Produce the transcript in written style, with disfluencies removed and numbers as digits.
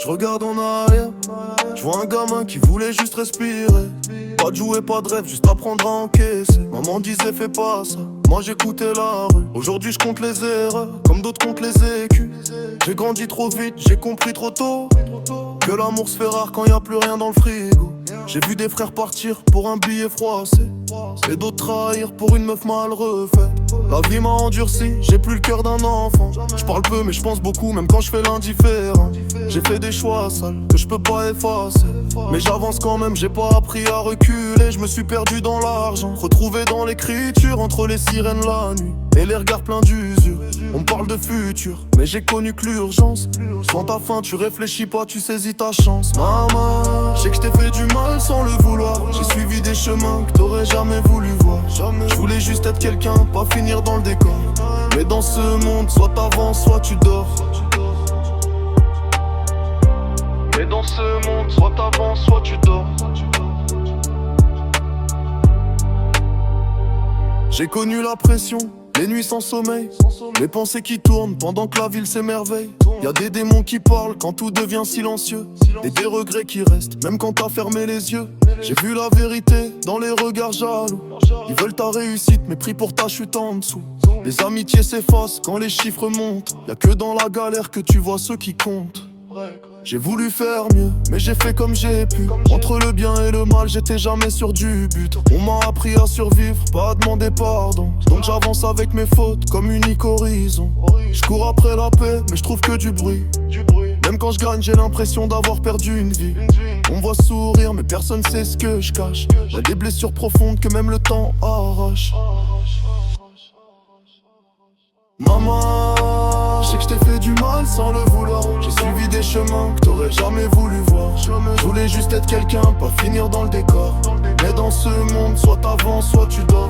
regarde en arrière, je vois un gamin qui voulait juste respirer. Pas de jouer, pas de rêve, juste apprendre à encaisser. Maman disait fais pas ça, moi j'écoutais la rue. Aujourd'hui je compte les erreurs, comme d'autres comptent les écus. J'ai grandi trop vite, j'ai compris trop tôt que l'amour se fait rare quand y a plus rien dans le frigo. J'ai vu des frères partir pour un billet froissé et d'autres trahir pour une meuf mal refaite. La vie m'a endurci, j'ai plus le cœur d'un enfant. Je parle peu mais je pense beaucoup même quand je fais l'indifférent. J'ai fait des choix sales que je peux pas effacer, mais j'avance quand même, j'ai pas appris à reculer. Je me suis perdu dans l'argent, retrouvé dans l'écriture, entre les sirènes la nuit et les regards pleins d'usure. On parle de futur, mais j'ai connu que l'urgence. Sans ta faim tu réfléchis pas, tu saisis ta chance. Maman, je sais que je t'ai fait du mal sans le vouloir. J'ai suivi des chemins que t'aurais jamais voulu voir. Je voulais juste être quelqu'un, pas finir dans le décor. Mais dans ce monde, soit t'avances, soit tu dors. Mais dans ce monde, soit t'avances, soit tu dors. J'ai connu la pression, les nuits sans sommeil, les pensées qui tournent pendant que la ville s'émerveille. Y'a des démons qui parlent quand tout devient silencieux, et des regrets qui restent même quand t'as fermé les yeux. J'ai vu la vérité dans les regards jaloux. Ils veulent ta réussite mais pris pour ta chute en dessous. Les amitiés s'effacent quand les chiffres montent. Y'a que dans la galère que tu vois ceux qui comptent. J'ai voulu faire mieux, mais j'ai fait comme j'ai pu. Entre le bien et le mal, j'étais jamais sûr du but. On m'a appris à survivre, pas à demander pardon. Donc j'avance avec mes fautes comme unique horizon. Je cours après la paix, mais je trouve que du bruit. Même quand je gagne, j'ai l'impression d'avoir perdu une vie. On me voit sourire, mais personne sait ce que je cache. J'ai des blessures profondes que même le temps arrache. Maman, je sais que je t'ai fait du mal sans le vouloir. J'ai suivi des chemins que t'aurais jamais voulu voir. Je voulais juste être quelqu'un, pas finir dans le décor. Mais dans ce monde, soit t'avances, soit tu dors.